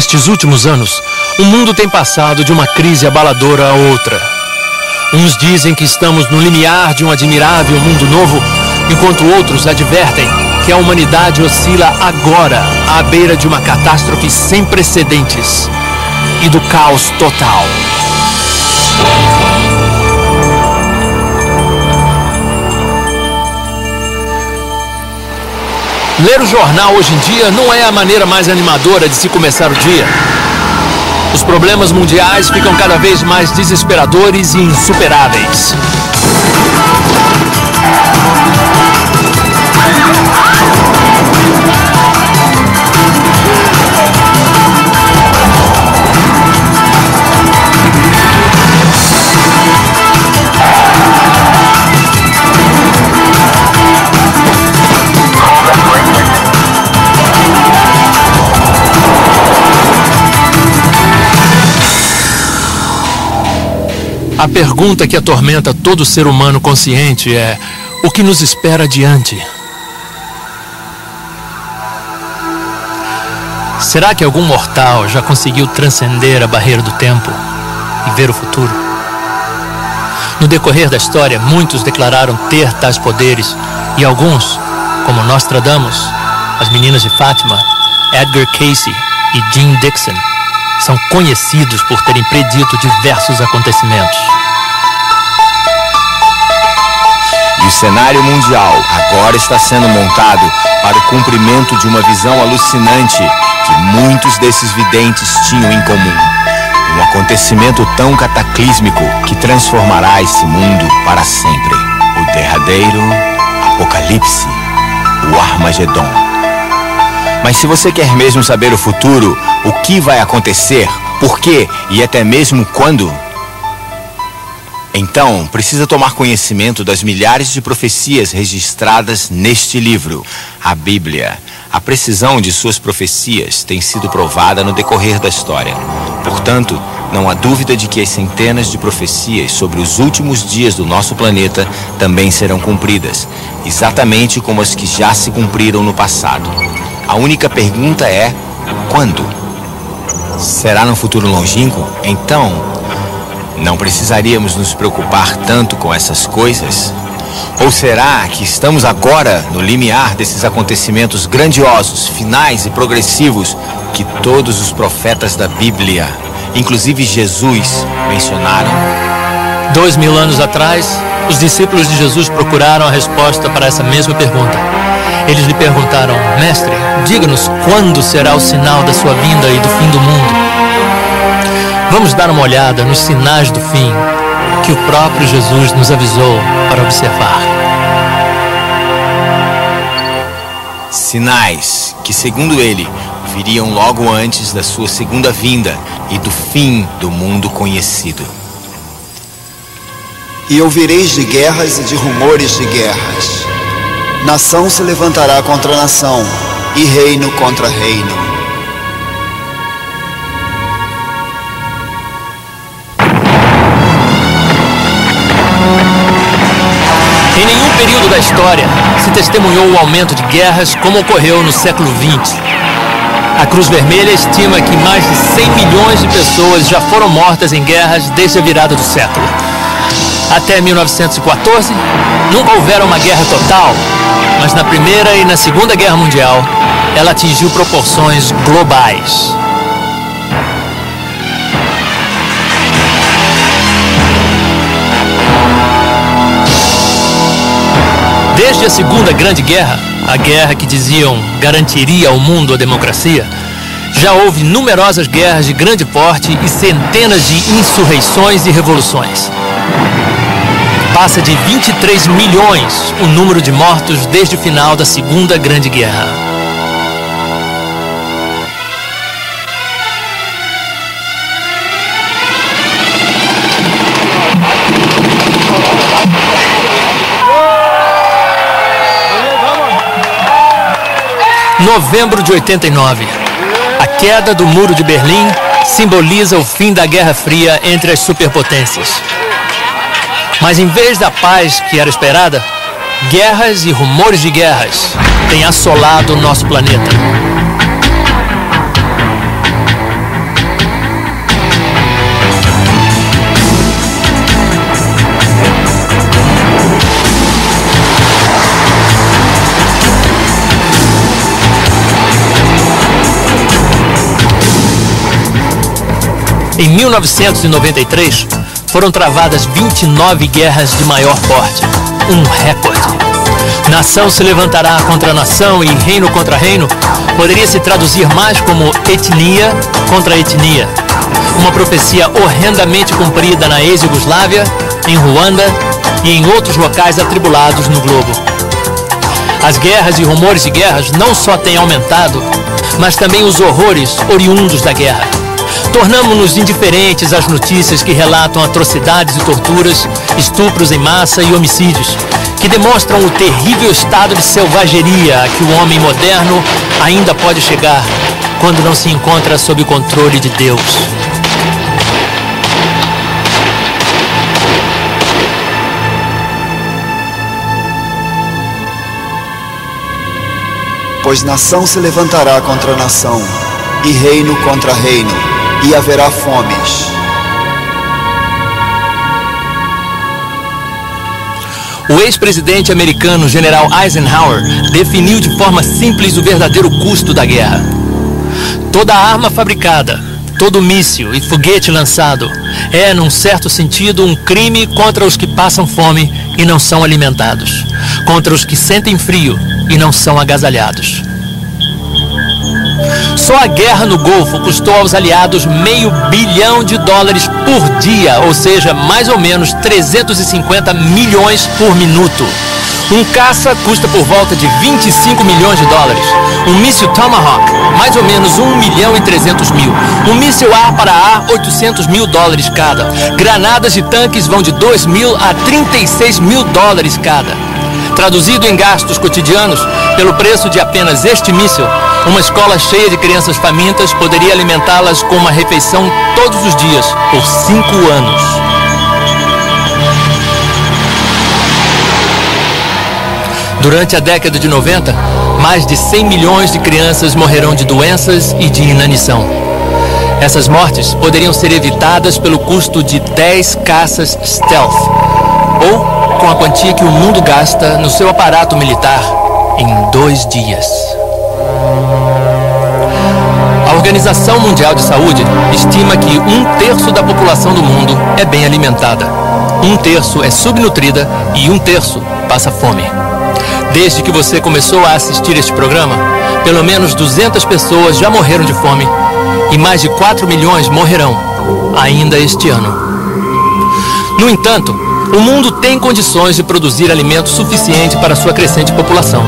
Nestes últimos anos, o mundo tem passado de uma crise abaladora a outra. Uns dizem que estamos no limiar de um admirável mundo novo, enquanto outros advertem que a humanidade oscila agora à beira de uma catástrofe sem precedentes e do caos total. Ler o jornal hoje em dia não é a maneira mais animadora de se começar o dia. Os problemas mundiais ficam cada vez mais desesperadores e insuperáveis. A pergunta que atormenta todo ser humano consciente é: o que nos espera adiante? Será que algum mortal já conseguiu transcender a barreira do tempo e ver o futuro? No decorrer da história, muitos declararam ter tais poderes e alguns, como Nostradamus, as Meninas de Fátima, Edgar Cayce e Jean Dixon, são conhecidos por terem predito diversos acontecimentos. E o cenário mundial agora está sendo montado para o cumprimento de uma visão alucinante que muitos desses videntes tinham em comum. Um acontecimento tão cataclísmico que transformará esse mundo para sempre. O derradeiro Apocalipse, o Armagedon. Mas se você quer mesmo saber o futuro, o que vai acontecer, por quê e até mesmo quando, então precisa tomar conhecimento das milhares de profecias registradas neste livro, a Bíblia. A precisão de suas profecias tem sido provada no decorrer da história. Portanto, não há dúvida de que as centenas de profecias sobre os últimos dias do nosso planeta também serão cumpridas, exatamente como as que já se cumpriram no passado. A única pergunta é: quando? Será no futuro longínquo? Então, não precisaríamos nos preocupar tanto com essas coisas? Ou será que estamos agora no limiar desses acontecimentos grandiosos, finais e progressivos que todos os profetas da Bíblia, inclusive Jesus, mencionaram? 2000 anos atrás, os discípulos de Jesus procuraram a resposta para essa mesma pergunta. Eles lhe perguntaram: Mestre, diga-nos quando será o sinal da sua vinda e do fim do mundo. Vamos dar uma olhada nos sinais do fim que o próprio Jesus nos avisou para observar. Sinais que, segundo ele, viriam logo antes da sua segunda vinda e do fim do mundo conhecido. E ouvireis de guerras e de rumores de guerras. Nação se levantará contra nação, e reino contra reino. Em nenhum período da história se testemunhou o aumento de guerras como ocorreu no século XX. A Cruz Vermelha estima que mais de 100 milhões de pessoas já foram mortas em guerras desde a virada do século. Até 1914, nunca houvera uma guerra total, mas na Primeira e na Segunda Guerra Mundial, ela atingiu proporções globais. Desde a Segunda Grande Guerra, a guerra que diziam garantiria ao mundo a democracia, já houve numerosas guerras de grande porte e centenas de insurreições e revoluções. Passa de 23 milhões o número de mortos desde o final da Segunda Grande Guerra. Novembro de 89. A queda do Muro de Berlim simboliza o fim da Guerra Fria entre as superpotências. Mas em vez da paz que era esperada, guerras e rumores de guerras têm assolado o nosso planeta. Em 1993, foram travadas 29 guerras de maior porte, um recorde. Nação se levantará contra nação e reino contra reino poderia se traduzir mais como etnia contra etnia. Uma profecia horrendamente cumprida na ex-Yugoslávia, em Ruanda e em outros locais atribulados no globo. As guerras e rumores de guerras não só têm aumentado, mas também os horrores oriundos da guerra. Tornamo-nos indiferentes às notícias que relatam atrocidades e torturas, estupros em massa e homicídios, que demonstram o terrível estado de selvageria a que o homem moderno ainda pode chegar quando não se encontra sob o controle de Deus. Pois nação se levantará contra nação, e reino contra reino, e haverá fomes. O ex-presidente americano General Eisenhower definiu de forma simples o verdadeiro custo da guerra. Toda arma fabricada, todo míssil e foguete lançado é, num certo sentido, um crime contra os que passam fome e não são alimentados, contra os que sentem frio e não são agasalhados. Só a guerra no Golfo custou aos aliados $500 bilhão por dia, ou seja, mais ou menos 350 milhões por minuto. Um caça custa por volta de $25 milhões. Um míssil Tomahawk, mais ou menos $1.300.000. Um míssil ar para ar, $800 mil cada. Granadas e tanques vão de $2.000 a $36 mil cada. Traduzido em gastos cotidianos, pelo preço de apenas este míssil, uma escola cheia de crianças famintas poderia alimentá-las com uma refeição todos os dias, por 5 anos. Durante a década de 90, mais de 100 milhões de crianças morrerão de doenças e de inanição. Essas mortes poderiam ser evitadas pelo custo de 10 caças stealth, ou com a quantia que o mundo gasta no seu aparato militar em 2 dias. A Organização Mundial de Saúde estima que 1/3 da população do mundo é bem alimentada, 1/3 é subnutrida e 1/3 passa fome. Desde que você começou a assistir este programa, pelo menos 200 pessoas já morreram de fome e mais de 4 milhões morrerão ainda este ano. No entanto, o mundo tem condições de produzir alimento suficiente para sua crescente população.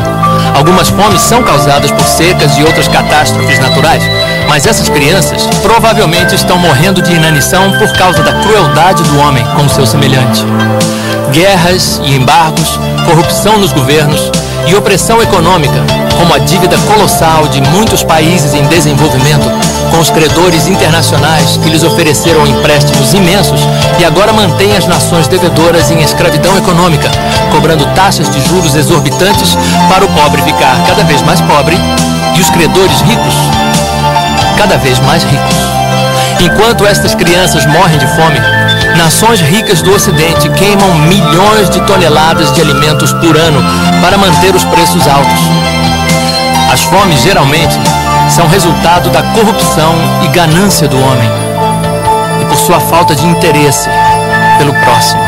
Algumas fomes são causadas por secas e outras catástrofes naturais, mas essas crianças provavelmente estão morrendo de inanição por causa da crueldade do homem com o seu semelhante. Guerras e embargos, corrupção nos governos e opressão econômica, como a dívida colossal de muitos países em desenvolvimento, com os credores internacionais que lhes ofereceram empréstimos imensos e agora mantêm as nações devedoras em escravidão econômica, cobrando taxas de juros exorbitantes para o pobre ficar cada vez mais pobre e os credores ricos cada vez mais ricos. Enquanto estas crianças morrem de fome, nações ricas do Ocidente queimam milhões de toneladas de alimentos por ano para manter os preços altos. As fomes geralmente são resultado da corrupção e ganância do homem e por sua falta de interesse pelo próximo.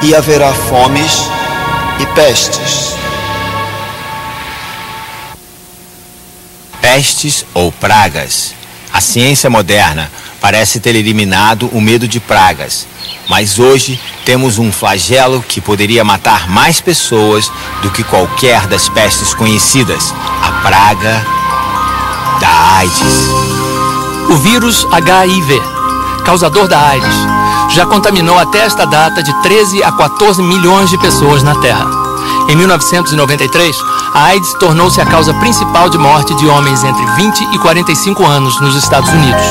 E haverá fomes e pestes. Pestes ou pragas. A ciência moderna parece ter eliminado o medo de pragas, mas hoje temos um flagelo que poderia matar mais pessoas do que qualquer das pestes conhecidas, a praga da AIDS. O vírus HIV, causador da AIDS, já contaminou até esta data de 13 a 14 milhões de pessoas na Terra. Em 1993, a AIDS tornou-se a causa principal de morte de homens entre 20 e 45 anos nos Estados Unidos.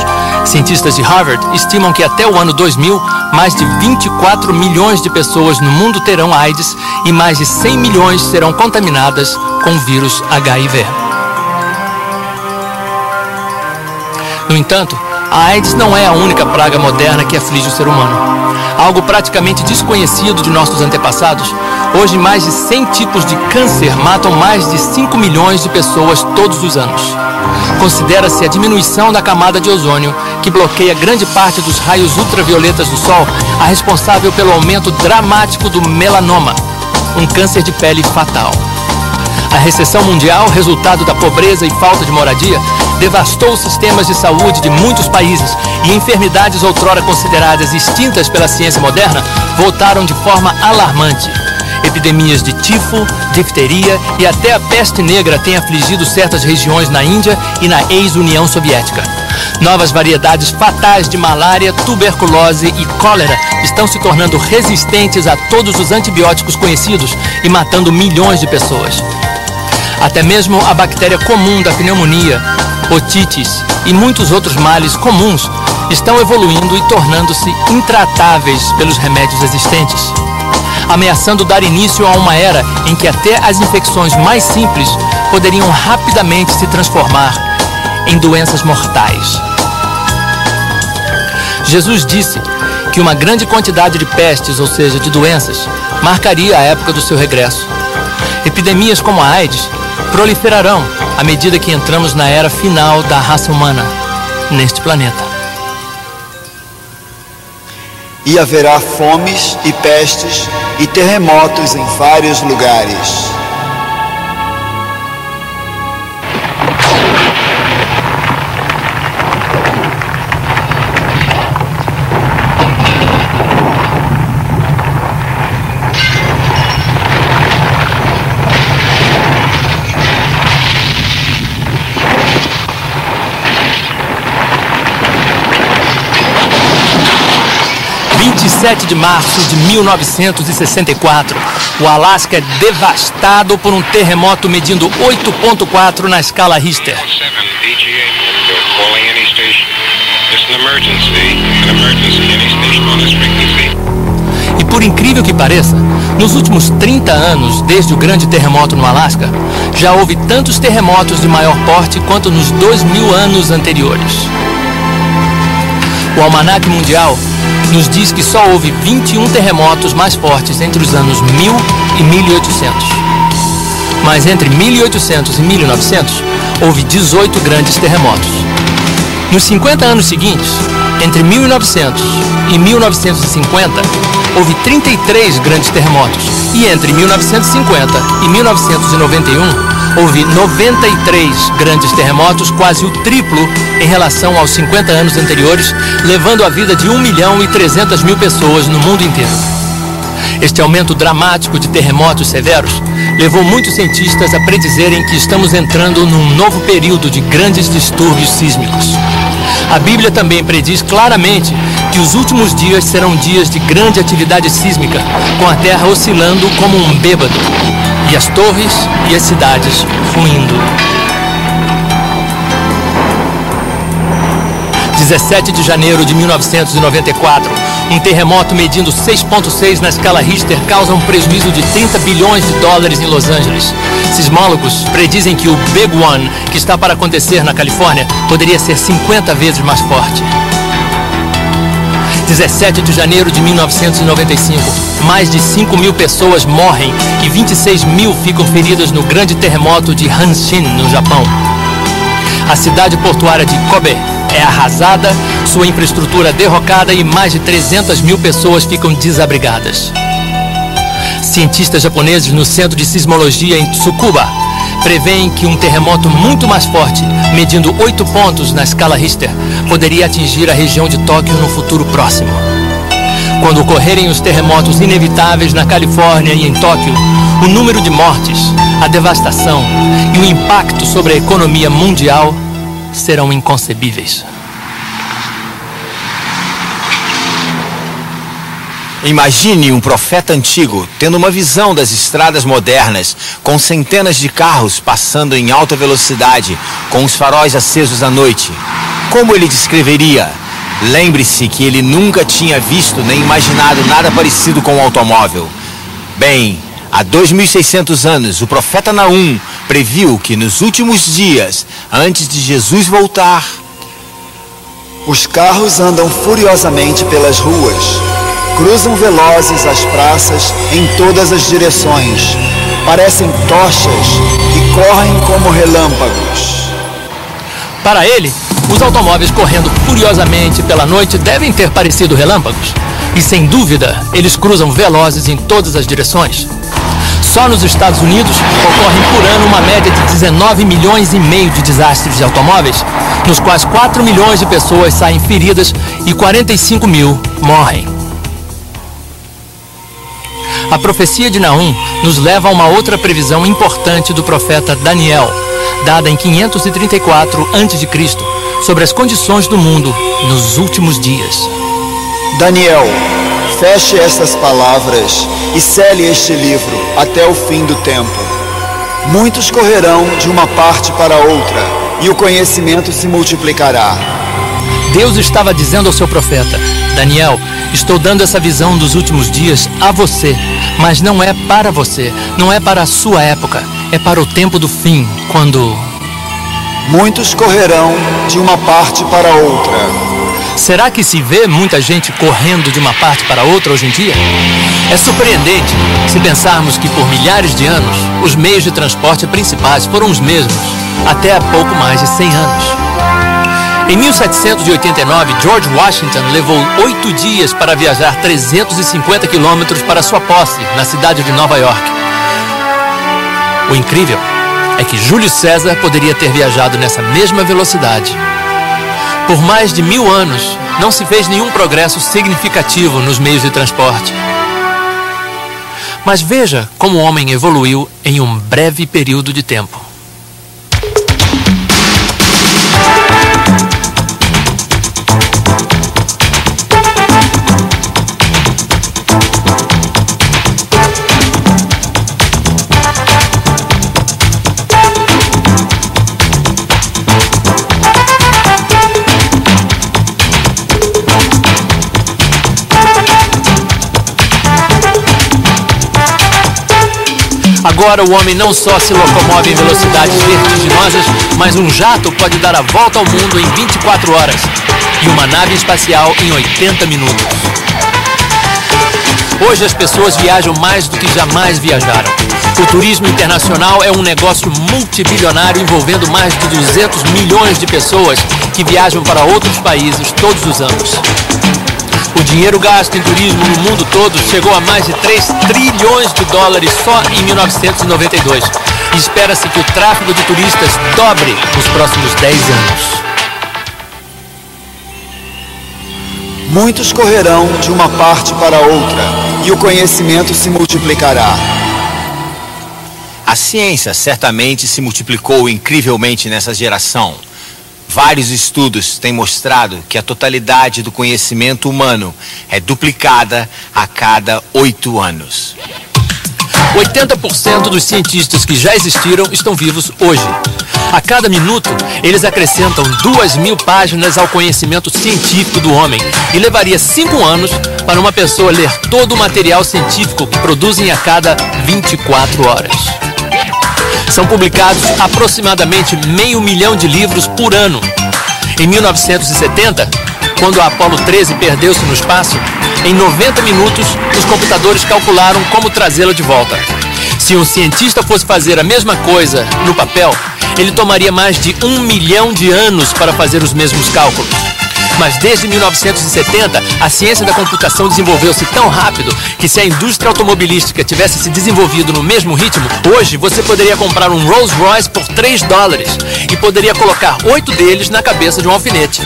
Cientistas de Harvard estimam que até o ano 2000, mais de 24 milhões de pessoas no mundo terão AIDS e mais de 100 milhões serão contaminadas com o vírus HIV. No entanto, a AIDS não é a única praga moderna que aflige o ser humano. Algo praticamente desconhecido de nossos antepassados, hoje mais de 100 tipos de câncer matam mais de 5 milhões de pessoas todos os anos. Considera-se a diminuição da camada de ozônio, que bloqueia grande parte dos raios ultravioletas do Sol, a responsável pelo aumento dramático do melanoma, um câncer de pele fatal. A recessão mundial, resultado da pobreza e falta de moradia, devastou os sistemas de saúde de muitos países e enfermidades outrora consideradas extintas pela ciência moderna voltaram de forma alarmante. Epidemias de tifo, difteria e até a peste negra têm afligido certas regiões na Índia e na ex-União Soviética. Novas variedades fatais de malária, tuberculose e cólera estão se tornando resistentes a todos os antibióticos conhecidos e matando milhões de pessoas. Até mesmo a bactéria comum da pneumonia, otites e muitos outros males comuns estão evoluindo e tornando-se intratáveis pelos remédios existentes, ameaçando dar início a uma era em que até as infecções mais simples poderiam rapidamente se transformar em doenças mortais. Jesus disse que uma grande quantidade de pestes, ou seja, de doenças, marcaria a época do seu regresso. Epidemias como a AIDS proliferarão à medida que entramos na era final da raça humana neste planeta. E haverá fomes e pestes e terremotos em vários lugares. Em 7 de março de 1964, o Alasca é devastado por um terremoto medindo 8,4 na escala Richter. E por incrível que pareça, nos últimos 30 anos, desde o grande terremoto no Alasca, já houve tantos terremotos de maior porte quanto nos 2000 anos anteriores. O Almanaque Mundial nos diz que só houve 21 terremotos mais fortes entre os anos 1000 e 1800. Mas entre 1800 e 1900, houve 18 grandes terremotos. Nos 50 anos seguintes, entre 1900 e 1950, houve 33 grandes terremotos. E entre 1950 e 1991, houve 93 grandes terremotos, quase o triplo em relação aos 50 anos anteriores, levando a vida de 1.300.000 pessoas no mundo inteiro. Este aumento dramático de terremotos severos levou muitos cientistas a predizerem que estamos entrando num novo período de grandes distúrbios sísmicos. A Bíblia também prediz claramente que os últimos dias serão dias de grande atividade sísmica, com a terra oscilando como um bêbado e as torres e as cidades ruindo. 17 de janeiro de 1994, um terremoto medindo 6,6 na escala Richter causa um prejuízo de 30 bilhões de dólares em Los Angeles. Sismólogos predizem que o Big One, que está para acontecer na Califórnia, poderia ser 50 vezes mais forte. 17 de janeiro de 1995, mais de 5.000 pessoas morrem e 26.000 ficam feridas no grande terremoto de Hanshin, no Japão. A cidade portuária de Kobe é arrasada, sua infraestrutura derrocada e mais de 300.000 pessoas ficam desabrigadas. Cientistas japoneses no Centro de Sismologia em Tsukuba preveem que um terremoto muito mais forte, medindo 8 pontos na escala Richter, poderia atingir a região de Tóquio no futuro próximo. Quando ocorrerem os terremotos inevitáveis na Califórnia e em Tóquio, o número de mortes, a devastação e o impacto sobre a economia mundial serão inconcebíveis. Imagine um profeta antigo tendo uma visão das estradas modernas, com centenas de carros passando em alta velocidade, com os faróis acesos à noite. Como ele descreveria? Lembre-se que ele nunca tinha visto nem imaginado nada parecido com um automóvel. Bem, há 2.600 anos, o profeta Naum previu que nos últimos dias, antes de Jesus voltar, os carros andam furiosamente pelas ruas, cruzam velozes as praças em todas as direções, parecem tochas e correm como relâmpagos. Para ele, os automóveis correndo furiosamente pela noite devem ter parecido relâmpagos. E sem dúvida, eles cruzam velozes em todas as direções. Só nos Estados Unidos ocorrem por ano uma média de 19 milhões e meio de desastres de automóveis, nos quais 4 milhões de pessoas saem feridas e 45 mil morrem. A profecia de Naum nos leva a uma outra previsão importante do profeta Daniel, dada em 534 a.C., sobre as condições do mundo nos últimos dias. Daniel, feche estas palavras e cele este livro até o fim do tempo. Muitos correrão de uma parte para outra, e o conhecimento se multiplicará. Deus estava dizendo ao seu profeta: Daniel, estou dando essa visão dos últimos dias a você, mas não é para você, não é para a sua época, é para o tempo do fim, quando... Muitos correrão de uma parte para outra. Será que se vê muita gente correndo de uma parte para outra hoje em dia? É surpreendente se pensarmos que por milhares de anos, os meios de transporte principais foram os mesmos, até há pouco mais de 100 anos. Em 1789, George Washington levou 8 dias para viajar 350 quilômetros para sua posse, na cidade de Nova York. O incrível é que Júlio César poderia ter viajado nessa mesma velocidade. Por mais de 1000 anos, não se fez nenhum progresso significativo nos meios de transporte. Mas veja como o homem evoluiu em um breve período de tempo. Agora o homem não só se locomove em velocidades vertiginosas, mas um jato pode dar a volta ao mundo em 24 horas e uma nave espacial em 80 minutos. Hoje as pessoas viajam mais do que jamais viajaram. O turismo internacional é um negócio multibilionário envolvendo mais de 200 milhões de pessoas que viajam para outros países todos os anos. O dinheiro gasto em turismo no mundo todo chegou a mais de 3 trilhões de dólares só em 1992. E espera-se que o tráfego de turistas dobre nos próximos 10 anos. Muitos correrão de uma parte para outra, e o conhecimento se multiplicará. A ciência certamente se multiplicou incrivelmente nessa geração. Vários estudos têm mostrado que a totalidade do conhecimento humano é duplicada a cada 8 anos. 80% dos cientistas que já existiram estão vivos hoje. A cada minuto, eles acrescentam 2.000 páginas ao conhecimento científico do homem e levaria 5 anos para uma pessoa ler todo o material científico que produzem a cada 24 horas. São publicados aproximadamente 500 mil de livros por ano. Em 1970, quando a Apollo 13 perdeu-se no espaço, em 90 minutos, os computadores calcularam como trazê-la de volta. Se um cientista fosse fazer a mesma coisa no papel, ele tomaria mais de 1 milhão de anos para fazer os mesmos cálculos. Mas desde 1970, a ciência da computação desenvolveu-se tão rápido que se a indústria automobilística tivesse se desenvolvido no mesmo ritmo, hoje você poderia comprar um Rolls Royce por $3 e poderia colocar 8 deles na cabeça de um alfinete.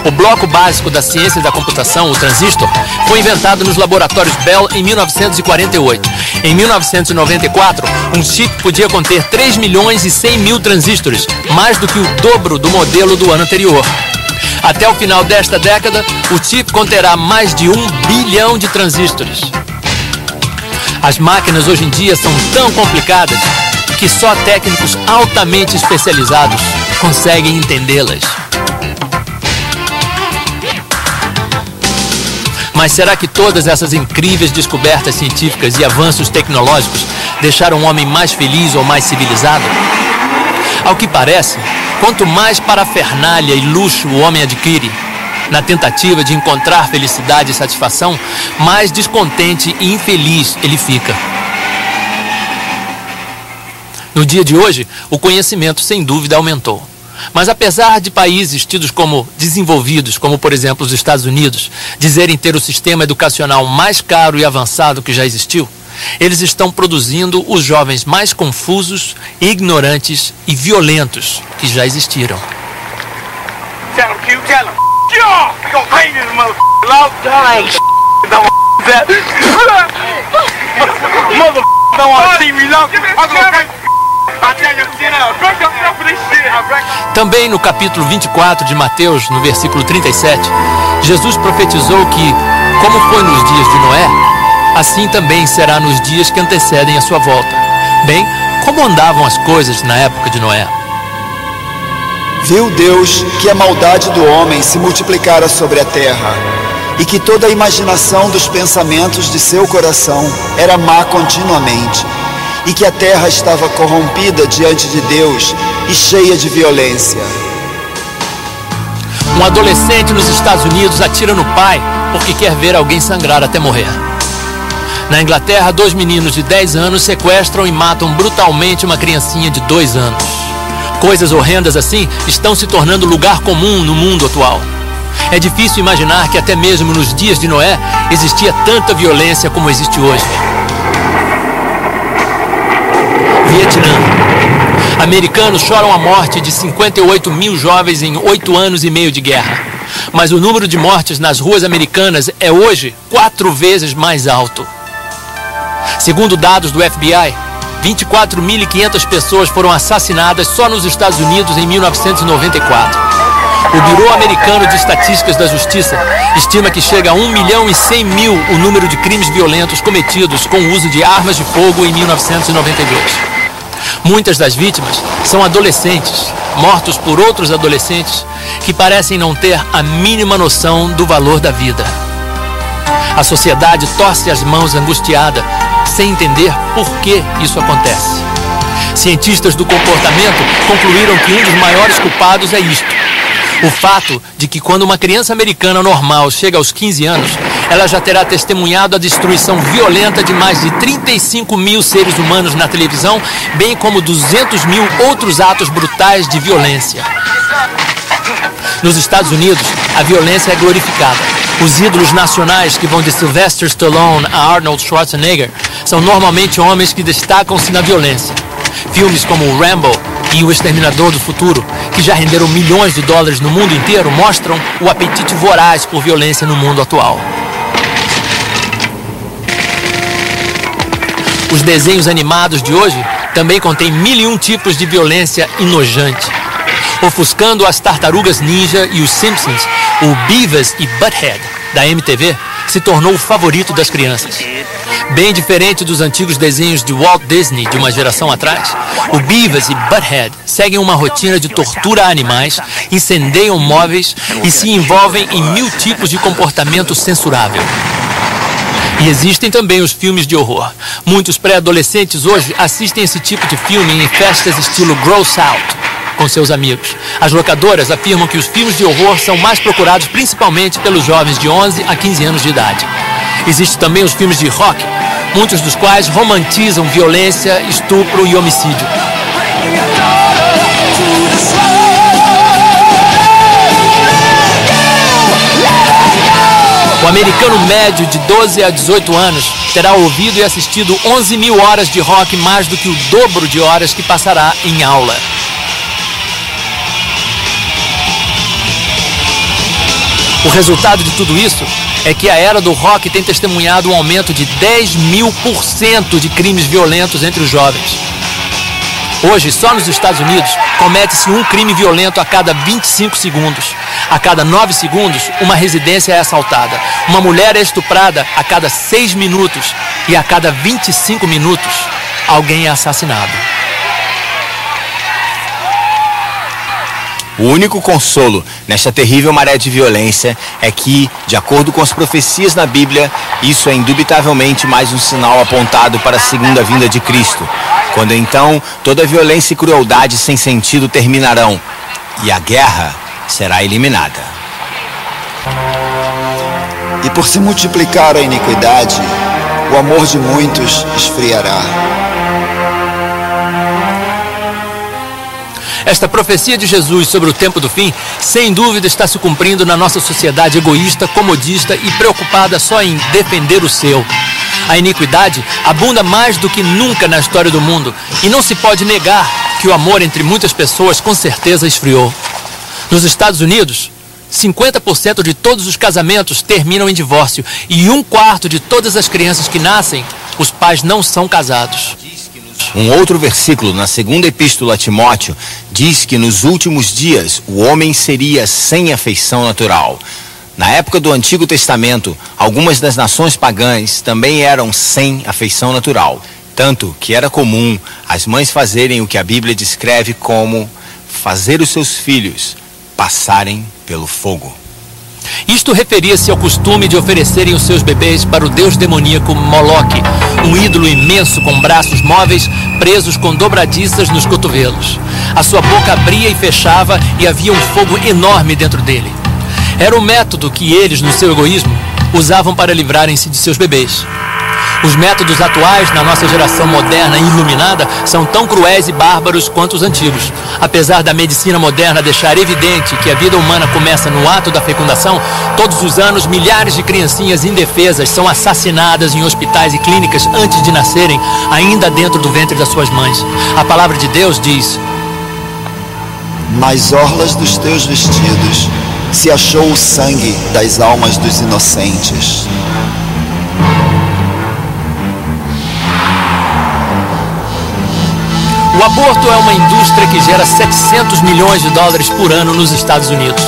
O bloco básico da ciência da computação, o transistor, foi inventado nos laboratórios Bell em 1948. Em 1994, um chip podia conter 3 milhões e 100 mil transistores, mais do que o dobro do modelo do ano anterior. Até o final desta década, o chip conterá mais de 1 bilhão de transistores. As máquinas hoje em dia são tão complicadas que só técnicos altamente especializados conseguem entendê-las. Mas será que todas essas incríveis descobertas científicas e avanços tecnológicos deixaram o homem mais feliz ou mais civilizado? Ao que parece, quanto mais parafernália e luxo o homem adquire, na tentativa de encontrar felicidade e satisfação, mais descontente e infeliz ele fica. No dia de hoje, o conhecimento sem dúvida aumentou. Mas apesar de países tidos como desenvolvidos, como por exemplo os Estados Unidos, dizerem ter o sistema educacional mais caro e avançado que já existiu, eles estão produzindo os jovens mais confusos, ignorantes e violentos que já existiram. Tell him, Q, tell him. Yeah, we gonna pay this motherfucker out. Mother don't wanna see me long. I'm gonna pay. I tell you, sit down. Break yourself for this shit. Também no capítulo 24 de Mateus, no versículo 37, Jesus profetizou que, como foi nos dias de Noé, assim também será nos dias que antecedem a sua volta. Bem, como andavam as coisas na época de Noé? Viu Deus que a maldade do homem se multiplicara sobre a terra, e que toda a imaginação dos pensamentos de seu coração era má continuamente, e que a terra estava corrompida diante de Deus e cheia de violência. Um adolescente nos Estados Unidos atira no pai porque quer ver alguém sangrar até morrer. Na Inglaterra, 2 meninos de 10 anos sequestram e matam brutalmente uma criancinha de 2 anos. Coisas horrendas assim estão se tornando lugar comum no mundo atual. É difícil imaginar que até mesmo nos dias de Noé existia tanta violência como existe hoje. Vietnã. Americanos choram a morte de 58 mil jovens em 8 anos e meio de guerra. Mas o número de mortes nas ruas americanas é hoje 4 vezes mais alto. Segundo dados do FBI, 24.500 pessoas foram assassinadas só nos Estados Unidos em 1994. O Bureau Americano de Estatísticas da Justiça estima que chega a 1.100.000 o número de crimes violentos cometidos com o uso de armas de fogo em 1992. Muitas das vítimas são adolescentes, mortos por outros adolescentes que parecem não ter a mínima noção do valor da vida. A sociedade torce as mãos angustiada, sem entender por que isso acontece. Cientistas do comportamento concluíram que um dos maiores culpados é isto: o fato de que quando uma criança americana normal chega aos 15 anos, ela já terá testemunhado a destruição violenta de mais de 35 mil seres humanos na televisão, bem como 200 mil outros atos brutais de violência. Nos Estados Unidos, a violência é glorificada. Os ídolos nacionais que vão de Sylvester Stallone a Arnold Schwarzenegger são normalmente homens que destacam-se na violência. Filmes como Rambo e O Exterminador do Futuro, que já renderam milhões de dólares no mundo inteiro, mostram o apetite voraz por violência no mundo atual. Os desenhos animados de hoje também contêm 1001 tipos de violência enojante. Ofuscando as Tartarugas Ninja e os Simpsons, o Beavis e Butthead, da MTV, se tornou o favorito das crianças. Bem diferente dos antigos desenhos de Walt Disney de uma geração atrás, o Beavis e Butthead seguem uma rotina de tortura a animais, incendeiam móveis e se envolvem em 1000 tipos de comportamento censurável. E existem também os filmes de horror. Muitos pré-adolescentes hoje assistem esse tipo de filme em festas estilo Gross Out com seus amigos. As locadoras afirmam que os filmes de horror são mais procurados principalmente pelos jovens de 11 a 15 anos de idade. Existem também os filmes de rock, muitos dos quais romantizam violência, estupro e homicídio. O americano médio de 12 a 18 anos terá ouvido e assistido 11.000 horas de rock, mais do que o dobro de horas que passará em aula. O resultado de tudo isso é que a era do rock tem testemunhado um aumento de 10.000% de crimes violentos entre os jovens. Hoje, só nos Estados Unidos, comete-se um crime violento a cada 25 segundos. A cada 9 segundos, uma residência é assaltada. Uma mulher é estuprada a cada 6 minutos. E a cada 25 minutos, alguém é assassinado. O único consolo nesta terrível maré de violência é que, de acordo com as profecias na Bíblia, isso é indubitavelmente mais um sinal apontado para a segunda vinda de Cristo, quando então toda violência e crueldade sem sentido terminarão e a guerra será eliminada. E por se multiplicar a iniquidade, o amor de muitos esfriará. Esta profecia de Jesus sobre o tempo do fim, sem dúvida, está se cumprindo na nossa sociedade egoísta, comodista e preocupada só em defender o seu. A iniquidade abunda mais do que nunca na história do mundo e não se pode negar que o amor entre muitas pessoas com certeza esfriou. Nos Estados Unidos, 50% de todos os casamentos terminam em divórcio e 1/4 de todas as crianças que nascem, os pais não são casados. Um outro versículo na segunda epístola a Timóteo diz que nos últimos dias o homem seria sem afeição natural. Na época do Antigo Testamento, algumas das nações pagãs também eram sem afeição natural, tanto que era comum as mães fazerem o que a Bíblia descreve como fazer os seus filhos passarem pelo fogo. Isto referia-se ao costume de oferecerem os seus bebês para o deus demoníaco Moloque, um ídolo imenso com braços móveis presos com dobradiças nos cotovelos. A sua boca abria e fechava e havia um fogo enorme dentro dele. Era o método que eles, no seu egoísmo, usavam para livrarem-se de seus bebês. Os métodos atuais, na nossa geração moderna e iluminada, são tão cruéis e bárbaros quanto os antigos. Apesar da medicina moderna deixar evidente que a vida humana começa no ato da fecundação, todos os anos milhares de criancinhas indefesas são assassinadas em hospitais e clínicas antes de nascerem, ainda dentro do ventre das suas mães. A palavra de Deus diz: nas orlas dos teus vestidos se achou o sangue das almas dos inocentes. O aborto é uma indústria que gera 700 milhões de dólares por ano nos Estados Unidos.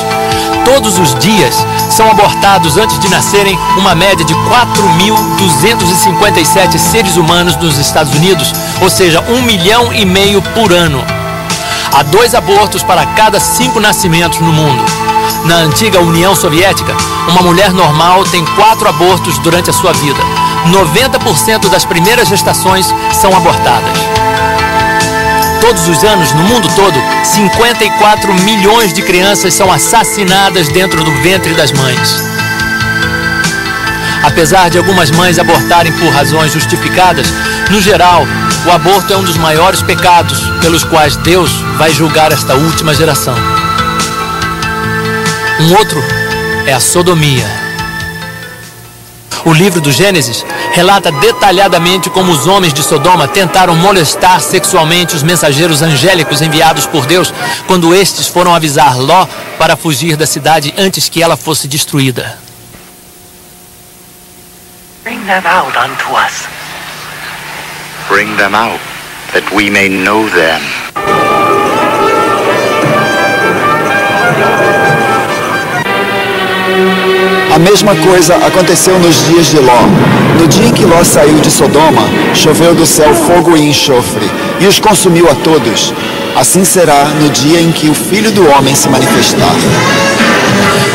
Todos os dias são abortados antes de nascerem uma média de 4.257 seres humanos nos Estados Unidos, ou seja, 1,5 milhão por ano. Há 2 abortos para cada 5 nascimentos no mundo. Na antiga União Soviética, uma mulher normal tem 4 abortos durante a sua vida. 90% das primeiras gestações são abortadas. Todos os anos, no mundo todo, 54 milhões de crianças são assassinadas dentro do ventre das mães. Apesar de algumas mães abortarem por razões justificadas, no geral, o aborto é um dos maiores pecados pelos quais Deus vai julgar esta última geração. Um outro é a sodomia. O livro do Gênesis relata detalhadamente como os homens de Sodoma tentaram molestar sexualmente os mensageiros angélicos enviados por Deus quando estes foram avisar Ló para fugir da cidade antes que ela fosse destruída. Bring them out unto us. Bring them out, that we may know them. A mesma coisa aconteceu nos dias de Ló. No dia em que Ló saiu de Sodoma, choveu do céu fogo e enxofre, e os consumiu a todos. Assim será no dia em que o Filho do Homem se manifestar.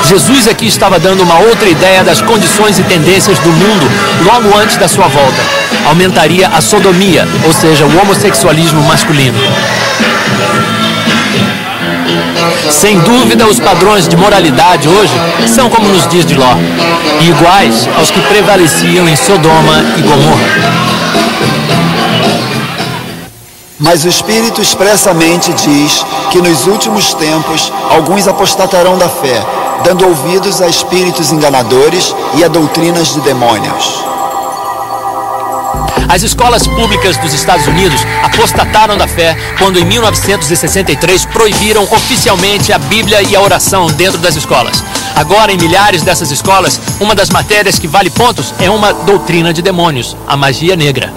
Jesus aqui estava dando uma outra ideia das condições e tendências do mundo logo antes da sua volta. Aumentaria a sodomia, ou seja, o homossexualismo masculino. Sem dúvida, os padrões de moralidade hoje são como nos dias de Ló, e iguais aos que prevaleciam em Sodoma e Gomorra. Mas o Espírito expressamente diz que nos últimos tempos alguns apostatarão da fé, dando ouvidos a espíritos enganadores e a doutrinas de demônios. As escolas públicas dos Estados Unidos apostataram da fé quando em 1963 proibiram oficialmente a Bíblia e a oração dentro das escolas. Agora, em milhares dessas escolas, uma das matérias que vale pontos é uma doutrina de demônios, a magia negra.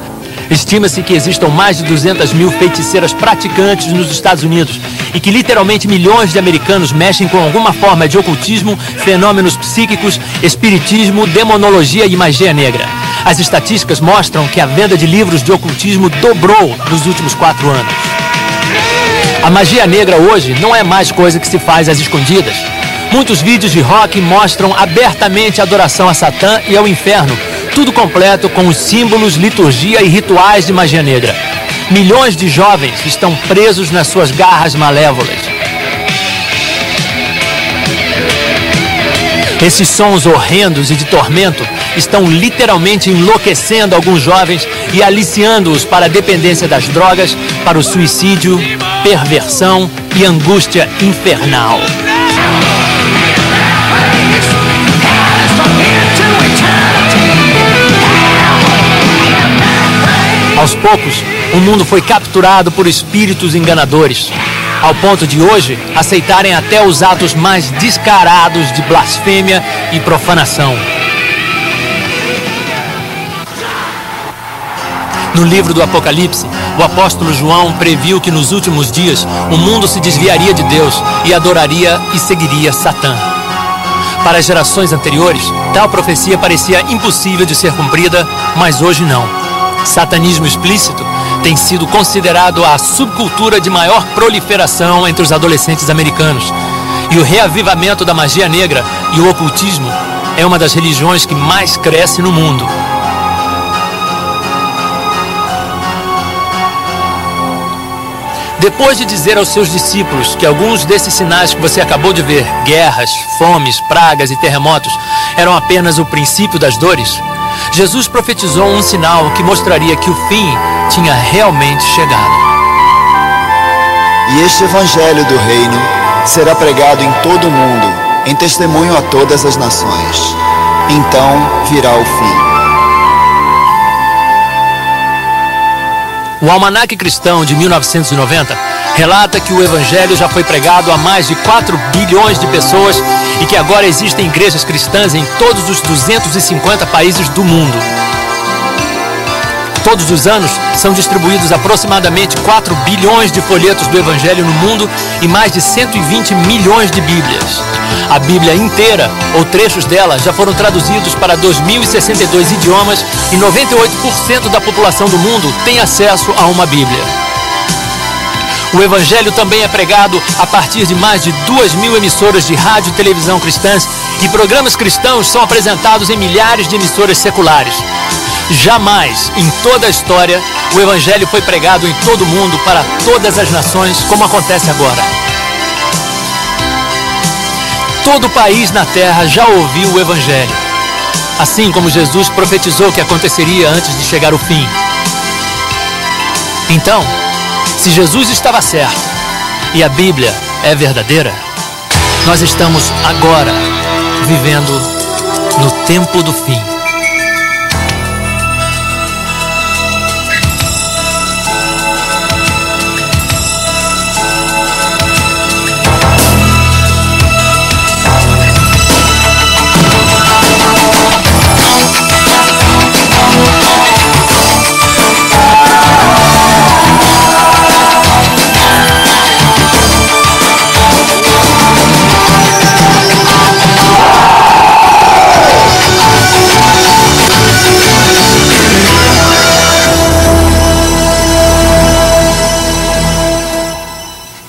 Estima-se que existam mais de 200 mil feiticeiras praticantes nos Estados Unidos e que literalmente milhões de americanos mexem com alguma forma de ocultismo, fenômenos psíquicos, espiritismo, demonologia e magia negra. As estatísticas mostram que a venda de livros de ocultismo dobrou nos últimos 4 anos. A magia negra hoje não é mais coisa que se faz às escondidas. Muitos vídeos de rock mostram abertamente a adoração a Satã e ao inferno, tudo completo com os símbolos, liturgia e rituais de magia negra. Milhões de jovens estão presos nas suas garras malévolas. Esses sons horrendos e de tormento estão literalmente enlouquecendo alguns jovens e aliciando-os para a dependência das drogas, para o suicídio perversão e angústia infernal. Aos poucos, o mundo foi capturado por espíritos enganadores, ao ponto de hoje aceitarem até os atos mais descarados de blasfêmia e profanação. No livro do Apocalipse, o apóstolo João previu que nos últimos dias o mundo se desviaria de Deus e adoraria e seguiria Satã. Para as gerações anteriores, tal profecia parecia impossível de ser cumprida, mas hoje não. Satanismo explícito tem sido considerado a subcultura de maior proliferação entre os adolescentes americanos. E o reavivamento da magia negra e o ocultismo é uma das religiões que mais cresce no mundo. Depois de dizer aos seus discípulos que alguns desses sinais que você acabou de ver, guerras, fomes, pragas e terremotos, eram apenas o princípio das dores, Jesus profetizou um sinal que mostraria que o fim tinha realmente chegado. E este evangelho do reino será pregado em todo o mundo, em testemunho a todas as nações. Então virá o fim. O Almanaque Cristão de 1990 relata que o Evangelho já foi pregado a mais de 4 bilhões de pessoas e que agora existem igrejas cristãs em todos os 250 países do mundo. Todos os anos são distribuídos aproximadamente 4 bilhões de folhetos do Evangelho no mundo e mais de 120 milhões de Bíblias. A Bíblia inteira, ou trechos dela, já foram traduzidos para 2.062 idiomas e 98% da população do mundo tem acesso a uma Bíblia. O Evangelho também é pregado a partir de mais de 2.000 emissoras de rádio e televisão cristãs e programas cristãos são apresentados em milhares de emissoras seculares. Jamais, em toda a história, o Evangelho foi pregado em todo o mundo para todas as nações, como acontece agora. Todo país na terra já ouviu o Evangelho, assim como Jesus profetizou que aconteceria antes de chegar o fim. Então, se Jesus estava certo e a Bíblia é verdadeira, nós estamos agora vivendo no tempo do fim.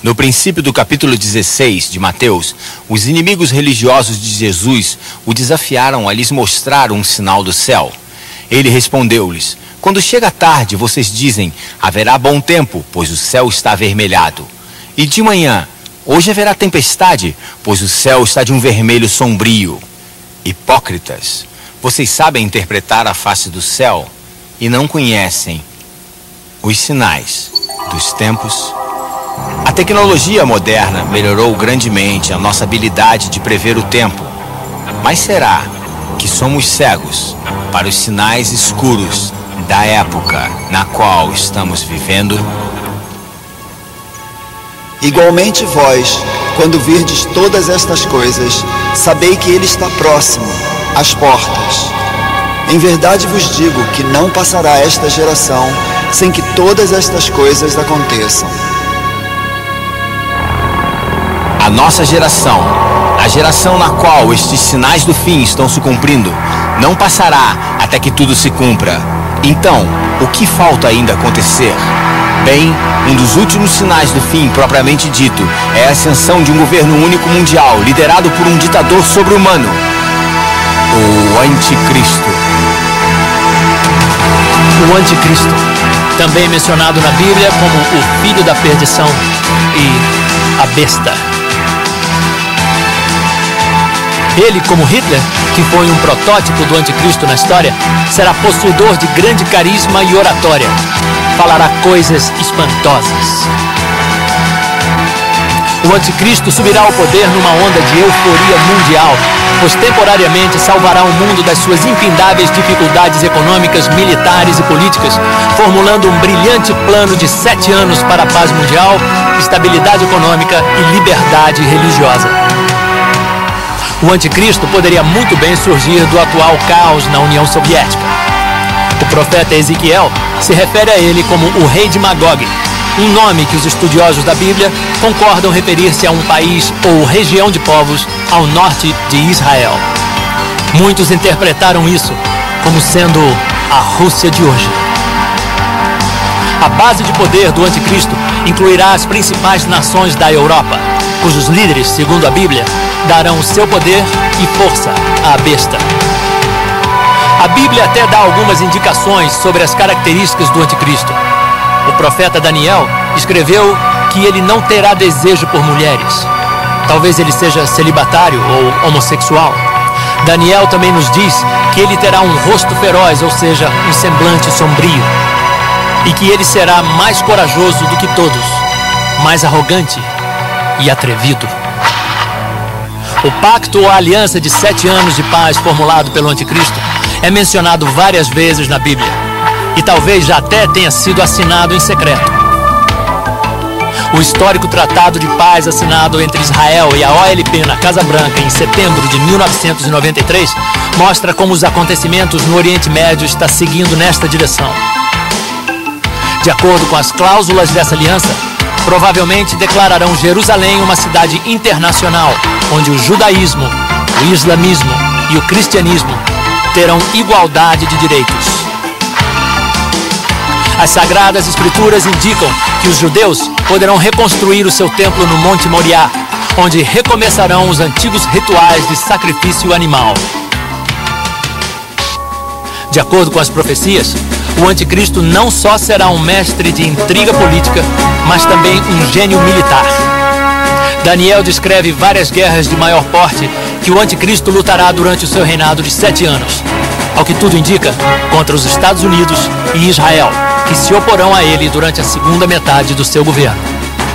No princípio do capítulo 16 de Mateus, os inimigos religiosos de Jesus o desafiaram a lhes mostrar um sinal do céu. Ele respondeu-lhes: quando chega a tarde, vocês dizem, haverá bom tempo, pois o céu está avermelhado. E de manhã, hoje haverá tempestade, pois o céu está de um vermelho sombrio. Hipócritas, vocês sabem interpretar a face do céu e não conhecem os sinais dos tempos. A tecnologia moderna melhorou grandemente a nossa habilidade de prever o tempo. Mas será que somos cegos para os sinais escuros da época na qual estamos vivendo? Igualmente vós, quando virdes todas estas coisas, sabei que ele está próximo, às portas. Em verdade vos digo que não passará esta geração sem que todas estas coisas aconteçam. A nossa geração, a geração na qual estes sinais do fim estão se cumprindo, não passará até que tudo se cumpra. Então, o que falta ainda acontecer? Bem, um dos últimos sinais do fim propriamente dito é a ascensão de um governo único mundial, liderado por um ditador sobre-humano, o Anticristo. O Anticristo, também mencionado na Bíblia como o filho da perdição e a besta. Ele, como Hitler, que foi um protótipo do anticristo na história, será possuidor de grande carisma e oratória. Falará coisas espantosas. O anticristo subirá ao poder numa onda de euforia mundial, pois temporariamente salvará o mundo das suas infindáveis dificuldades econômicas, militares e políticas, formulando um brilhante plano de 7 anos para a paz mundial, estabilidade econômica e liberdade religiosa. O anticristo poderia muito bem surgir do atual caos na União Soviética. O profeta Ezequiel se refere a ele como o rei de Magog, um nome que os estudiosos da Bíblia concordam referir-se a um país ou região de povos ao norte de Israel. Muitos interpretaram isso como sendo a Rússia de hoje. A base de poder do anticristo incluirá as principais nações da Europa, cujos líderes, segundo a Bíblia, darão seu poder e força à besta. A Bíblia até dá algumas indicações sobre as características do anticristo. O profeta Daniel escreveu que ele não terá desejo por mulheres. Talvez ele seja celibatário ou homossexual. Daniel também nos diz que ele terá um rosto feroz, ou seja, um semblante sombrio. E que ele será mais corajoso do que todos, mais arrogante e atrevido. O pacto ou a aliança de 7 anos de paz formulado pelo anticristo é mencionado várias vezes na Bíblia e talvez já até tenha sido assinado em secreto. O histórico tratado de paz assinado entre Israel e a OLP na Casa Branca em setembro de 1993 mostra como os acontecimentos no Oriente Médio estão seguindo nesta direção. De acordo com as cláusulas dessa aliança, provavelmente declararão Jerusalém uma cidade internacional, onde o judaísmo, o islamismo e o cristianismo terão igualdade de direitos. As Sagradas Escrituras indicam que os judeus poderão reconstruir o seu templo no Monte Moriá, onde recomeçarão os antigos rituais de sacrifício animal. De acordo com as profecias, o anticristo não só será um mestre de intriga política, mas também um gênio militar. Daniel descreve várias guerras de maior porte que o anticristo lutará durante o seu reinado de 7 anos. Ao que tudo indica, contra os Estados Unidos e Israel, que se oporão a ele durante a segunda metade do seu governo.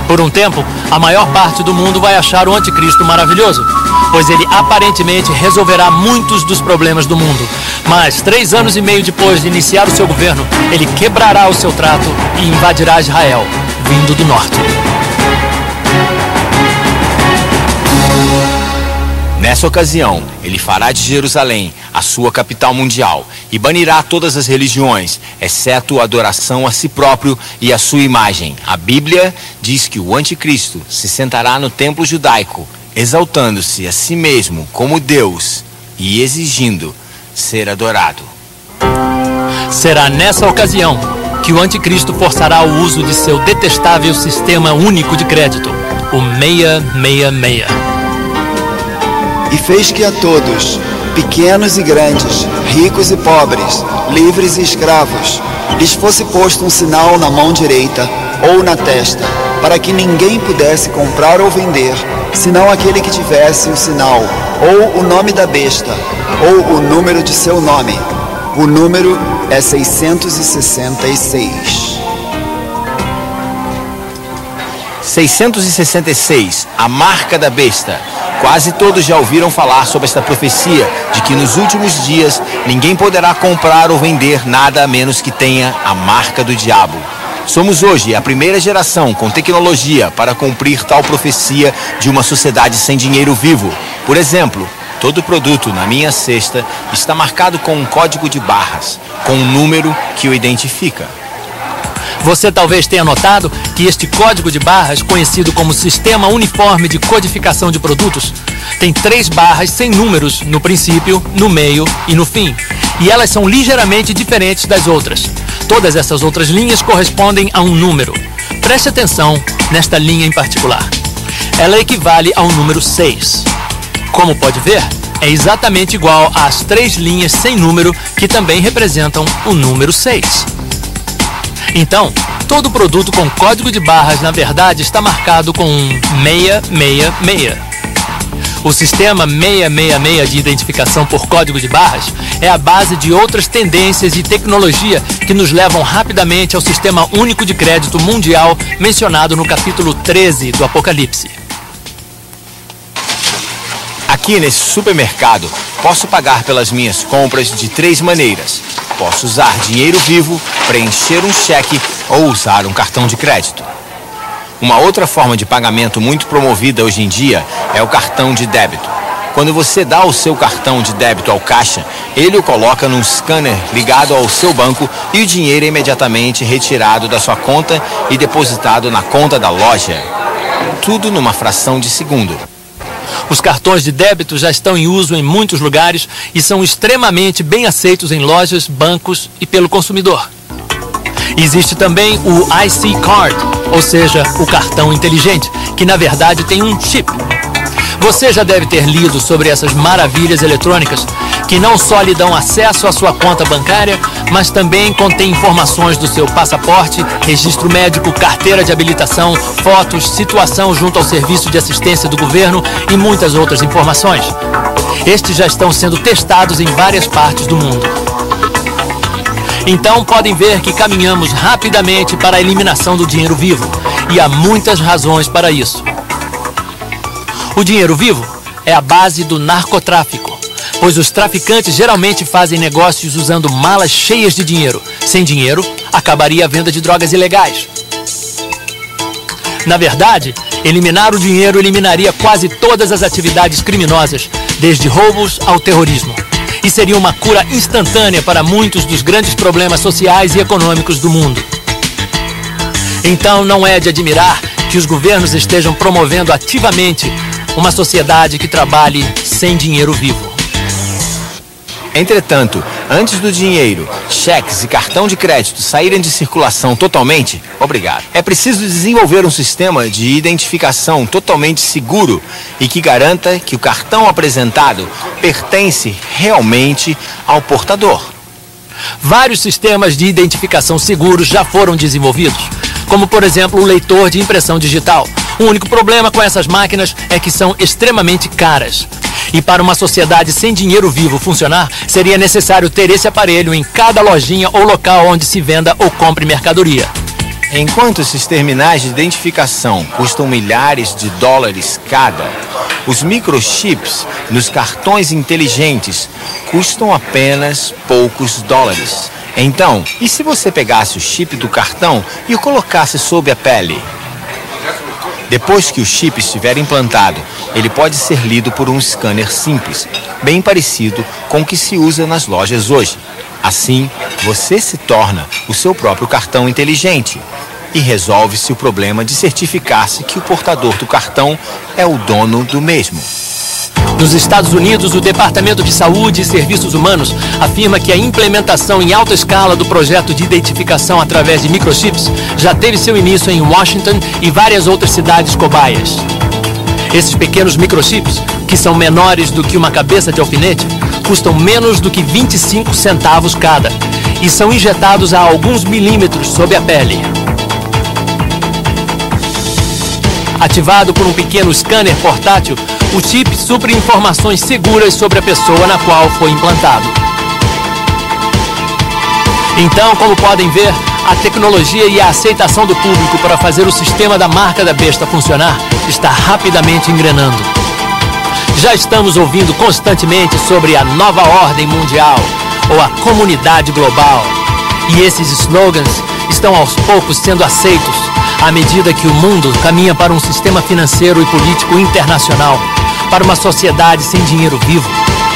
Por um tempo, a maior parte do mundo vai achar o anticristo maravilhoso, pois ele aparentemente resolverá muitos dos problemas do mundo. Mas 3 anos e meio depois de iniciar o seu governo, ele quebrará o seu trato e invadirá Israel, vindo do norte. Nessa ocasião, ele fará de Jerusalém a sua capital mundial e banirá todas as religiões, exceto a adoração a si próprio e a sua imagem. A Bíblia diz que o anticristo se sentará no templo judaico, exaltando-se a si mesmo como Deus e exigindo ser adorado. Será nessa ocasião que o anticristo forçará o uso de seu detestável sistema único de crédito, o 666. E fez que a todos, pequenos e grandes, ricos e pobres, livres e escravos, lhes fosse posto um sinal na mão direita ou na testa, para que ninguém pudesse comprar ou vender, senão aquele que tivesse o sinal, ou o nome da besta, ou o número de seu nome. O número é 666. 666, a marca da besta. Quase todos já ouviram falar sobre esta profecia de que nos últimos dias ninguém poderá comprar ou vender nada a menos que tenha a marca do diabo. Somos hoje a primeira geração com tecnologia para cumprir tal profecia de uma sociedade sem dinheiro vivo. Por exemplo, todo produto na minha cesta está marcado com um código de barras, com um número que o identifica. Você talvez tenha notado que este código de barras, conhecido como Sistema Uniforme de Codificação de Produtos, tem 3 barras sem números no princípio, no meio e no fim. E elas são ligeiramente diferentes das outras. Todas essas outras linhas correspondem a um número. Preste atenção nesta linha em particular. Ela equivale ao número 6. Como pode ver, é exatamente igual às 3 linhas sem número que também representam o número 6. Então, todo produto com código de barras, na verdade, está marcado com um 666. O sistema 666 de identificação por código de barras é a base de outras tendências e tecnologia que nos levam rapidamente ao Sistema Único de Crédito Mundial mencionado no capítulo 13 do Apocalipse. Aqui nesse supermercado, posso pagar pelas minhas compras de 3 maneiras. Posso usar dinheiro vivo, preencher um cheque ou usar um cartão de crédito. Uma outra forma de pagamento muito promovida hoje em dia é o cartão de débito. Quando você dá o seu cartão de débito ao caixa, ele o coloca num scanner ligado ao seu banco e o dinheiro é imediatamente retirado da sua conta e depositado na conta da loja. Tudo numa fração de segundo. Os cartões de débito já estão em uso em muitos lugares e são extremamente bem aceitos em lojas, bancos e pelo consumidor. Existe também o IC Card, ou seja, o cartão inteligente, que na verdade tem um chip. Você já deve ter lido sobre essas maravilhas eletrônicas que não só lhe dão acesso à sua conta bancária, mas também contém informações do seu passaporte, registro médico, carteira de habilitação, fotos, situação junto ao serviço de assistência do governo e muitas outras informações. Estes já estão sendo testados em várias partes do mundo. Então podem ver que caminhamos rapidamente para a eliminação do dinheiro vivo, e há muitas razões para isso. O dinheiro vivo é a base do narcotráfico, pois os traficantes geralmente fazem negócios usando malas cheias de dinheiro. Sem dinheiro, acabaria a venda de drogas ilegais. Na verdade, eliminar o dinheiro eliminaria quase todas as atividades criminosas, desde roubos ao terrorismo. E seria uma cura instantânea para muitos dos grandes problemas sociais e econômicos do mundo. Então não é de admirar que os governos estejam promovendo ativamente uma sociedade que trabalhe sem dinheiro vivo. Entretanto, antes do dinheiro, cheques e cartão de crédito saírem de circulação totalmente, é preciso desenvolver um sistema de identificação totalmente seguro e que garanta que o cartão apresentado pertence realmente ao portador. Vários sistemas de identificação seguros já foram desenvolvidos, como por exemplo o leitor de impressão digital. O único problema com essas máquinas é que são extremamente caras. E para uma sociedade sem dinheiro vivo funcionar, seria necessário ter esse aparelho em cada lojinha ou local onde se venda ou compre mercadoria. Enquanto esses terminais de identificação custam milhares de dólares cada, os microchips nos cartões inteligentes custam apenas poucos dólares. Então, e se você pegasse o chip do cartão e o colocasse sob a pele? Depois que o chip estiver implantado, ele pode ser lido por um scanner simples, bem parecido com o que se usa nas lojas hoje. Assim, você se torna o seu próprio cartão inteligente e resolve-se o problema de certificar-se que o portador do cartão é o dono do mesmo. Nos Estados Unidos, o Departamento de Saúde e Serviços Humanos afirma que a implementação em alta escala do projeto de identificação através de microchips já teve seu início em Washington e várias outras cidades cobaias. Esses pequenos microchips, que são menores do que uma cabeça de alfinete, custam menos do que 25 centavos cada e são injetados a alguns milímetros sob a pele. Ativado por um pequeno scanner portátil, o chip supre informações seguras sobre a pessoa na qual foi implantado. Então, como podem ver, a tecnologia e a aceitação do público para fazer o sistema da marca da besta funcionar está rapidamente engrenando. Já estamos ouvindo constantemente sobre a nova ordem mundial ou a comunidade global. E esses slogans estão aos poucos sendo aceitos à medida que o mundo caminha para um sistema financeiro e político internacional, para uma sociedade sem dinheiro vivo,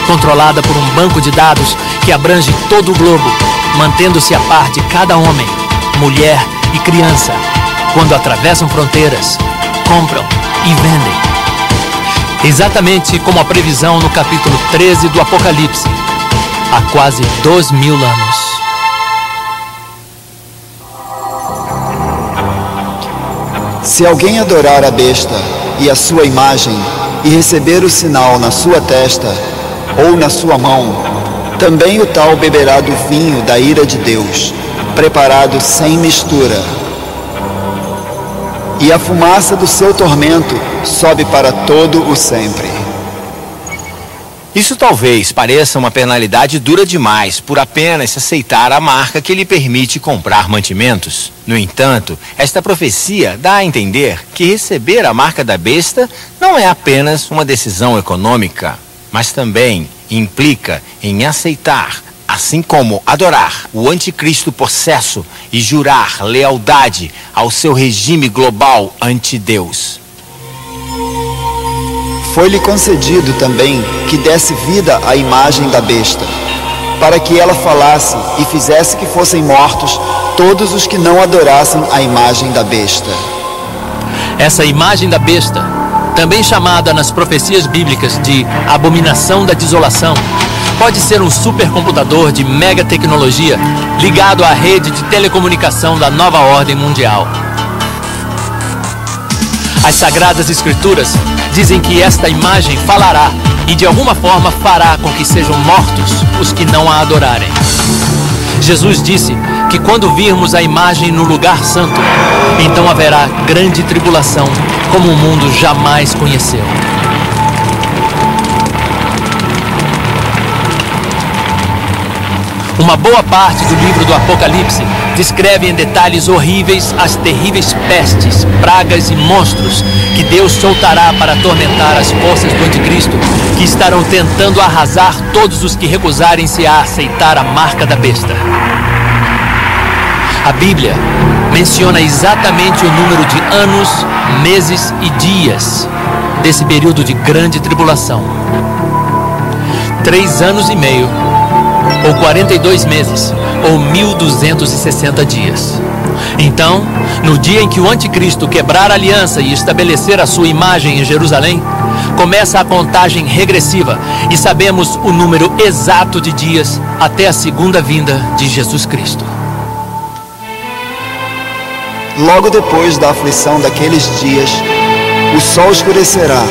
controlada por um banco de dados que abrange todo o globo, mantendo-se a par de cada homem, mulher e criança, quando atravessam fronteiras, compram e vendem. Exatamente como a previsão no capítulo 13 do Apocalipse, há quase 2000 anos. Se alguém adorar a besta e a sua imagem e receber o sinal na sua testa ou na sua mão, também o tal beberá do vinho da ira de Deus, preparado sem mistura. E a fumaça do seu tormento sobe para todo o sempre. Isso talvez pareça uma penalidade dura demais por apenas aceitar a marca que lhe permite comprar mantimentos. No entanto, esta profecia dá a entender que receber a marca da besta não é apenas uma decisão econômica, mas também implica em aceitar, assim como adorar o anticristo possesso e jurar lealdade ao seu regime global anti-Deus. Foi-lhe concedido também que desse vida à imagem da besta, para que ela falasse e fizesse que fossem mortos todos os que não adorassem a imagem da besta. Essa imagem da besta, também chamada nas profecias bíblicas de abominação da desolação, pode ser um supercomputador de mega tecnologia ligado à rede de telecomunicação da nova ordem mundial. As Sagradas Escrituras dizem que esta imagem falará e de alguma forma fará com que sejam mortos os que não a adorarem. Jesus disse que quando virmos a imagem no lugar santo, então haverá grande tribulação, como o mundo jamais conheceu. Uma boa parte do livro do Apocalipse descreve em detalhes horríveis as terríveis pestes, pragas e monstros que Deus soltará para atormentar as forças do anticristo, que estarão tentando arrasar todos os que recusarem-se a aceitar a marca da besta. A Bíblia menciona exatamente o número de anos, meses e dias desse período de grande tribulação. 3 anos e meio, ou 42 meses, ou 1260 dias. Então, no dia em que o anticristo quebrar a aliança e estabelecer a sua imagem em Jerusalém, começa a contagem regressiva e sabemos o número exato de dias até a segunda vinda de Jesus Cristo. Logo depois da aflição daqueles dias, o sol escurecerá,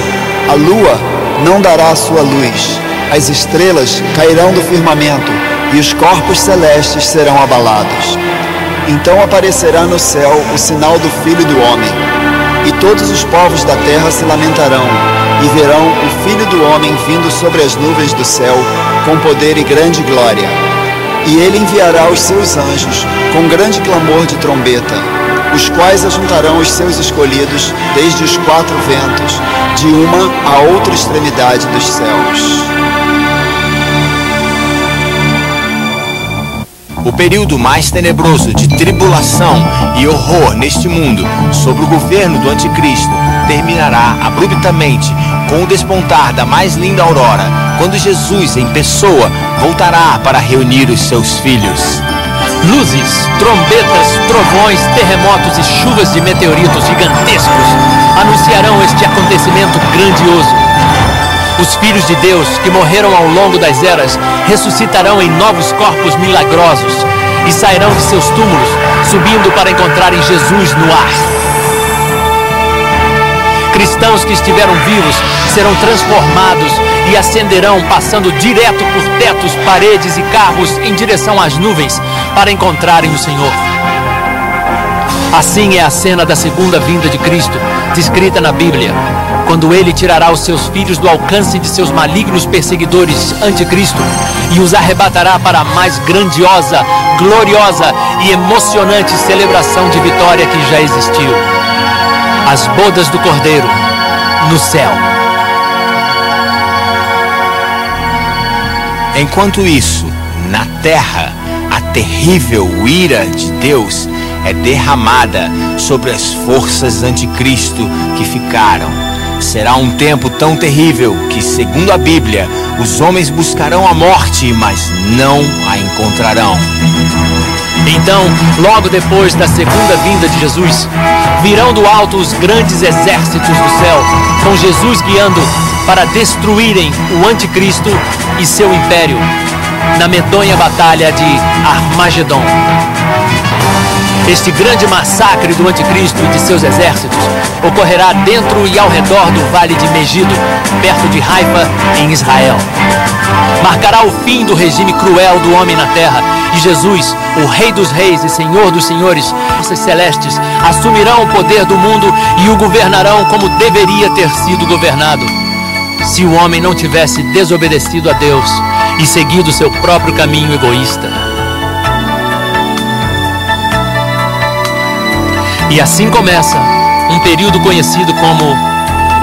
a lua não dará a sua luz, as estrelas cairão do firmamento e os corpos celestes serão abalados. Então aparecerá no céu o sinal do Filho do Homem, e todos os povos da terra se lamentarão, e verão o Filho do Homem vindo sobre as nuvens do céu, com poder e grande glória. E ele enviará os seus anjos, com grande clamor de trombeta, os quais ajuntarão os seus escolhidos desde os 4 ventos, de uma a outra extremidade dos céus. O período mais tenebroso de tribulação e horror neste mundo sobre o governo do anticristo terminará abruptamente com o despontar da mais linda aurora, quando Jesus em pessoa voltará para reunir os seus filhos. Luzes, trombetas, trovões, terremotos e chuvas de meteoritos gigantescos anunciarão este acontecimento grandioso. Os filhos de Deus que morreram ao longo das eras ressuscitarão em novos corpos milagrosos e sairão de seus túmulos, subindo para encontrarem Jesus no ar. Cristãos que estiveram vivos serão transformados e ascenderão, passando direto por tetos, paredes e carros em direção às nuvens para encontrarem o Senhor. Assim é a cena da segunda vinda de Cristo, descrita na Bíblia, quando ele tirará os seus filhos do alcance de seus malignos perseguidores anticristo e os arrebatará para a mais grandiosa, gloriosa e emocionante celebração de vitória que já existiu: as bodas do Cordeiro no céu. Enquanto isso, na terra, a terrível ira de Deus é derramada sobre as forças anticristo que ficaram. Será um tempo tão terrível que, segundo a Bíblia, os homens buscarão a morte, mas não a encontrarão. Então, logo depois da segunda vinda de Jesus, virão do alto os grandes exércitos do céu, com Jesus guiando para destruírem o anticristo e seu império, na medonha batalha de Armagedon. Este grande massacre do anticristo e de seus exércitos ocorrerá dentro e ao redor do vale de Megido, perto de Haifa, em Israel. Marcará o fim do regime cruel do homem na terra, e Jesus, o Rei dos Reis e Senhor dos Senhores, forças celestes, assumirão o poder do mundo e o governarão como deveria ter sido governado, se o homem não tivesse desobedecido a Deus e seguido seu próprio caminho egoísta. E assim começa um período conhecido como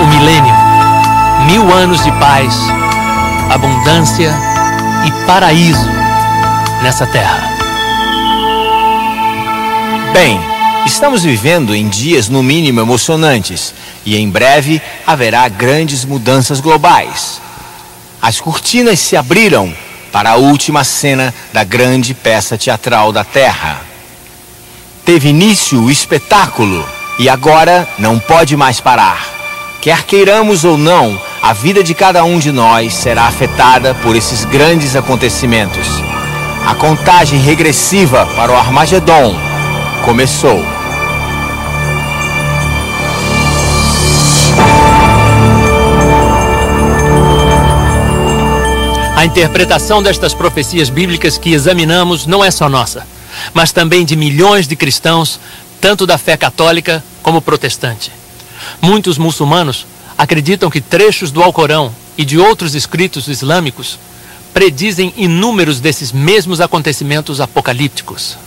o milênio. 1000 anos de paz, abundância e paraíso nessa terra. Bem, estamos vivendo em dias no mínimo emocionantes e em breve haverá grandes mudanças globais. As cortinas se abriram para a última cena da grande peça teatral da Terra. Teve início o espetáculo e agora não pode mais parar. Quer queiramos ou não, a vida de cada um de nós será afetada por esses grandes acontecimentos. A contagem regressiva para o Armagedon começou. A interpretação destas profecias bíblicas que examinamos não é só nossa, mas também de milhões de cristãos, tanto da fé católica como protestante. Muitos muçulmanos acreditam que trechos do Alcorão e de outros escritos islâmicos predizem inúmeros desses mesmos acontecimentos apocalípticos.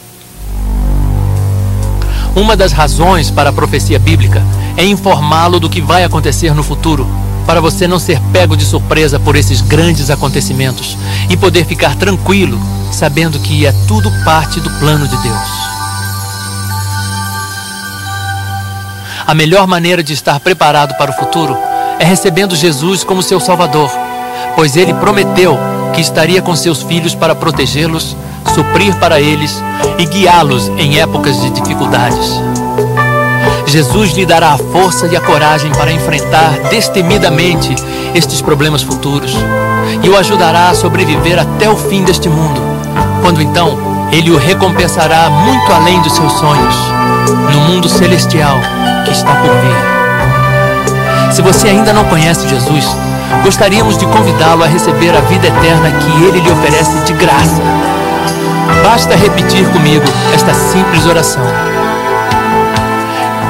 Uma das razões para a profecia bíblica é informá-lo do que vai acontecer no futuro, para você não ser pego de surpresa por esses grandes acontecimentos e poder ficar tranquilo, sabendo que é tudo parte do plano de Deus. A melhor maneira de estar preparado para o futuro é recebendo Jesus como seu Salvador, pois Ele prometeu que estaria com seus filhos para protegê-los, suprir para eles e guiá-los em épocas de dificuldades. Jesus lhe dará a força e a coragem para enfrentar destemidamente estes problemas futuros e o ajudará a sobreviver até o fim deste mundo, quando então Ele o recompensará muito além dos seus sonhos, no mundo celestial que está por vir. Se você ainda não conhece Jesus, gostaríamos de convidá-lo a receber a vida eterna que Ele lhe oferece de graça. Basta repetir comigo esta simples oração.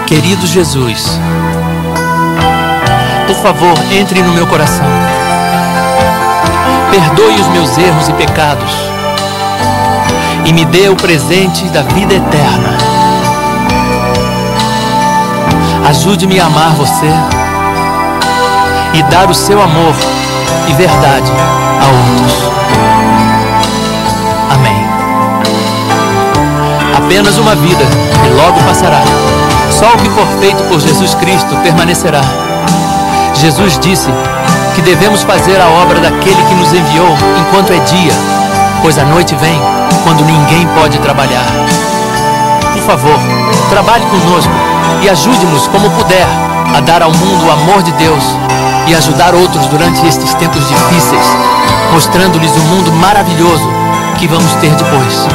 Querido Jesus, por favor, entre no meu coração. Perdoe os meus erros e pecados e me dê o presente da vida eterna. Ajude-me a amar você e dar o seu amor e verdade a outros. Amém. Apenas uma vida e logo passará. Só o que for feito por Jesus Cristo permanecerá. Jesus disse que devemos fazer a obra daquele que nos enviou enquanto é dia, pois a noite vem quando ninguém pode trabalhar. Por favor, trabalhe conosco e ajude-nos como puder a dar ao mundo o amor de Deus e ajudar outros durante estes tempos difíceis, mostrando-lhes o mundo maravilhoso que vamos ter depois.